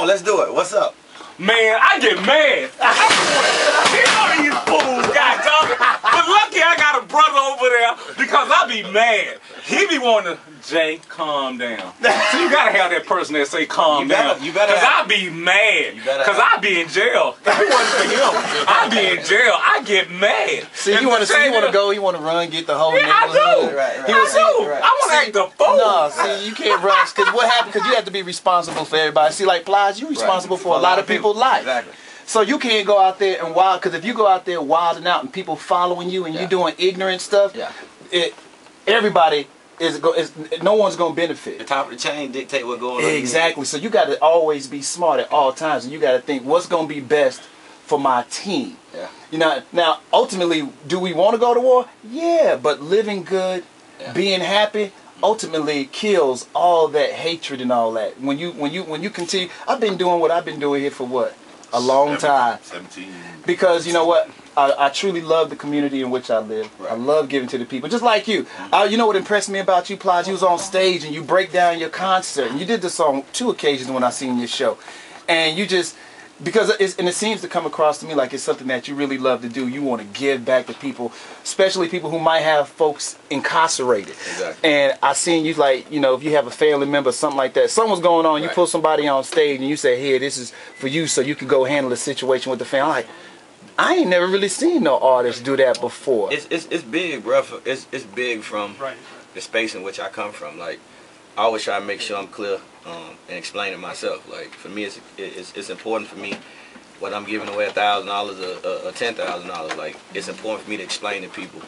on, let's do it. What's up? Man, I get mad. I these fools, goddamn. But lucky I got a brother over there because I be mad. He be wanting to, Jay, calm down. So you gotta have that person that say calm down. You better. Cause I be mad. Cause I be in jail. If it wasn't for him, I be in jail. I get mad. See, you want to go, you want to run, get the whole neighborhood. I do. Right. I do. I want to act the fool. No, see, you can't run. Because what happened? Because you have to be responsible for everybody. See, like Plies, you responsible for a lot of people's life. Exactly. So you can't go out there and wild. Because if you go out there wilding out and people following you and you doing ignorant stuff, everybody no one's gonna benefit. The top of the chain dictate what's going on. Exactly. So you got to always be smart at all times, and you got to think what's gonna be best for my team. Yeah. You know. Now, ultimately, do we want to go to war? Yeah. But living good, being happy, ultimately kills all that hatred and all that. When you continue, I've been doing what I've been doing here for what? A long time. 17. Because you know what? I truly love the community in which I live. Right. I love giving to the people, just like you. You know what impressed me about you, Plies? You was on stage and you break down your concert. And you did this on 2 occasions when I seen your show. And you just, because it seems to come across to me like it's something that you really love to do. You want to give back to people, especially people who might have folks incarcerated. Exactly. And I seen you like, you know, if you have a family member, something like that, something's going on, you pull somebody on stage and you say, here, this is for you so you can go handle the situation with the family. Like, I ain't never really seen no artist do that before. It's big, bro. It's big from the space in which I come from. Like, I always try to make sure I'm clear and explaining myself. Like, for me, it's important for me whether I'm giving away $1,000 or $10,000. Like, it's important for me to explain to people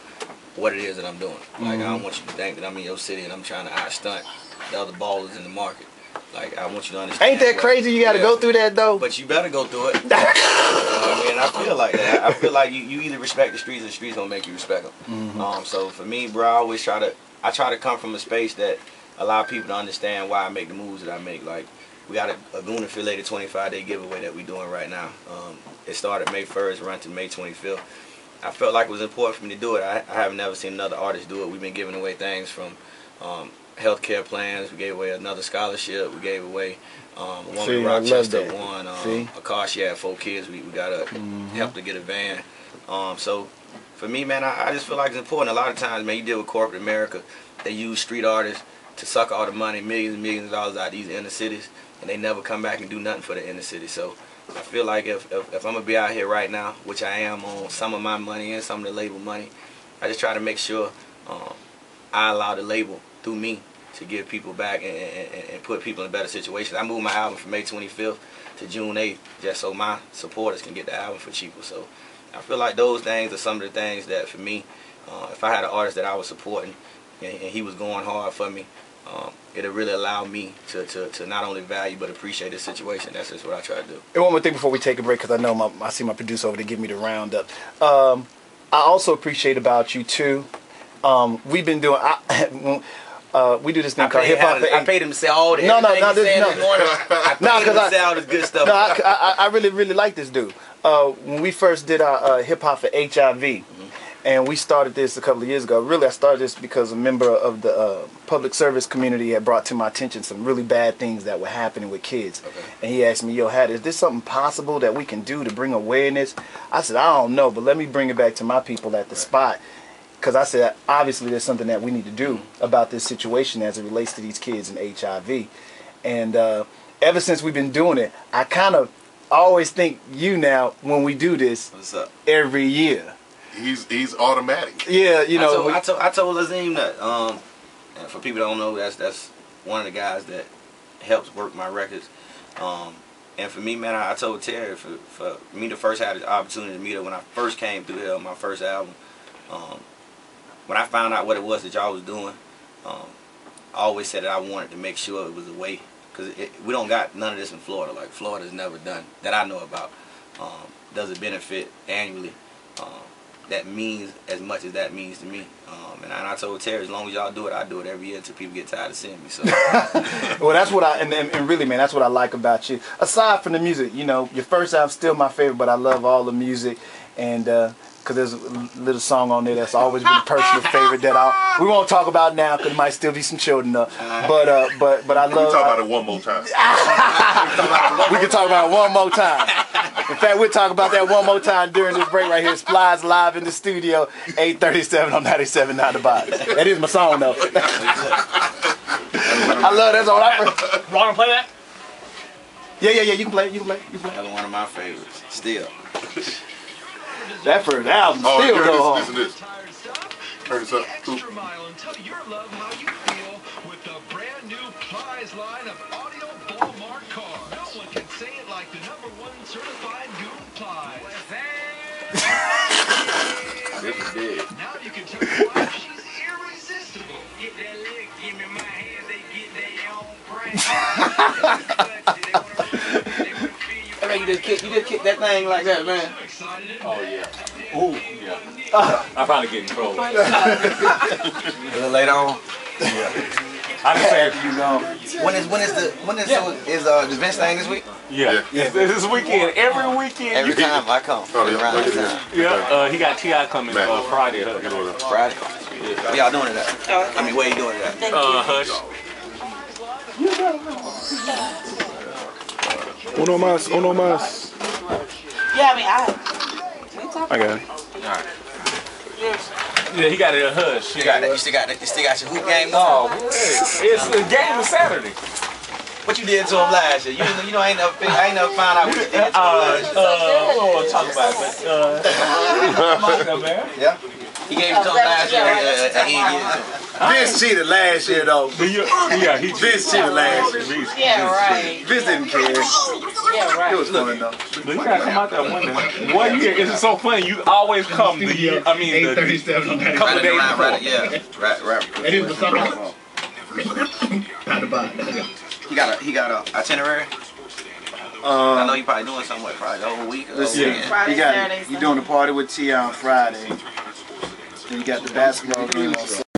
what it is that I'm doing. Like, I don't want you to think that I'm in your city and I'm trying to outstunt the other ballers in the market. Like, I want you to understand. Ain't that crazy? You got to go through that though. But you better go through it. You know what I mean? I feel like that. I feel like you either respect the streets or the streets gonna make you respect them. So for me, bro, I always try to come from a space that allow people to understand why I make the moves that I make. Like, we got a Goon affiliated 25-day giveaway that we're doing right now. It started May 1st, run to May 25th. I felt like it was important for me to do it. I have never seen another artist do it. We've been giving away things from healthcare plans. We gave away another scholarship. We gave away a woman in Rochester won a car. She had 4 kids. We got to help to get a van. So for me, man, I just feel like it's important. A lot of times, man, you deal with corporate America. They use street artists to suck all the money, millions and millions of dollars out of these inner cities, and they never come back and do nothing for the inner city. So I feel like if I'm gonna be out here right now, which I am on some of my money and some of the label money, I just try to make sure I allow the label through me to give people back and put people in better situations. I moved my album from May 25th to June 8th just so my supporters can get the album for cheaper. So I feel like those things are some of the things that for me, if I had an artist that I was supporting and he was going hard for me, it'll really allow me to not only value but appreciate the situation. That's just what I try to do. And one more thing before we take a break, because I know I see my producer over there give me the roundup. I also appreciate about you too. We've been doing. We do this thing called hip hop. I paid him to say all that. No, because I say all this good stuff. No, I really like this dude. When we first did our hip hop for HIV, and we started this a couple of years ago. Really, I started this because a member of the public service community had brought to my attention some really bad things that were happening with kids. And he asked me, yo, Hatta, is this something possible that we can do to bring awareness? I said, I don't know, but let me bring it back to my people at the spot. Because I said, obviously, there's something that we need to do about this situation as it relates to these kids in HIV. And ever since we've been doing it, I kind of always think you now when we do this. What's up? Every year. He's automatic. Yeah, you know. I told Azim that. And for people that don't know, that's one of the guys that helps work my records. And for me, man, I told Terry for me to first have the opportunity to meet her when I first came through here on my first album. When I found out what it was that y'all was doing, I always said that I wanted to make sure it was a way, because we don't got none of this in Florida. Like, Florida's never done, that I know about, does a benefit annually that means as much as that means to me. And I told Terry, as long as y'all do it, I do it every year until people get tired of seeing me. So. Well, that's what and really, man, that's what I like about you. Aside from the music, you know, your first album's still my favorite, but I love all the music. And because there's a little song on there that's always been a personal favorite that we won't talk about now because there might still be some children up. But I love. We'll talk about it one more time. We We can talk about it one more time. In fact, we'll talk about that one more time during this break right here. Splies live in the studio, 8:37 on 97.9 The Box. That is my song though. I love that's all I. Want to play that? Yeah. You can play. You can play. Another one of my favorites. Still. That first album Oh, still here go it hard. is. Listen to this. Turn this up. Cool. Extra mile and tell your love how you feel with the brand new prize line of audio Walmart cars. No one can say it like the #1 certified Goon Plies. This is big. Now you can tell your wife she's irresistible. Get that lick, give me my hands, they get their own price. I mean, you just kick that thing like that, man. Oh yeah. Ooh yeah. I finally get in trouble. A little later on. I just said you know. When is the Vince thing this week? Yeah. This weekend. Every weekend. Every time I come. Oh, yeah. Around this time. Yeah. He got T.I. coming Friday. Friday. Where y'all doing it at? I mean, where you doing it at? Hush. Uno más. Yeah, I mean, I got it. Yeah, he got it at Hush. You still got your hoop game Oh, on? it's the game is Saturday. What you did to him last year? You know, I ain't never found out what you did to him last year. We don't want to talk about it, but man. Yeah. He gave it to him last year, and he didn't get it to him. Vince cheated last year though. Yeah, he Vince cheated last year. yeah, right. Vince didn't care. Yeah, It right. was fun though. But you gotta come out there one year. It's so funny. You always come the year. I mean, the couple days before. Yeah, right. It is the summer. He got a itinerary. I know you probably doing something with probably the whole week. Friday, Saturday, You doing a party with T on Friday. Then you got the basketball game on Sunday.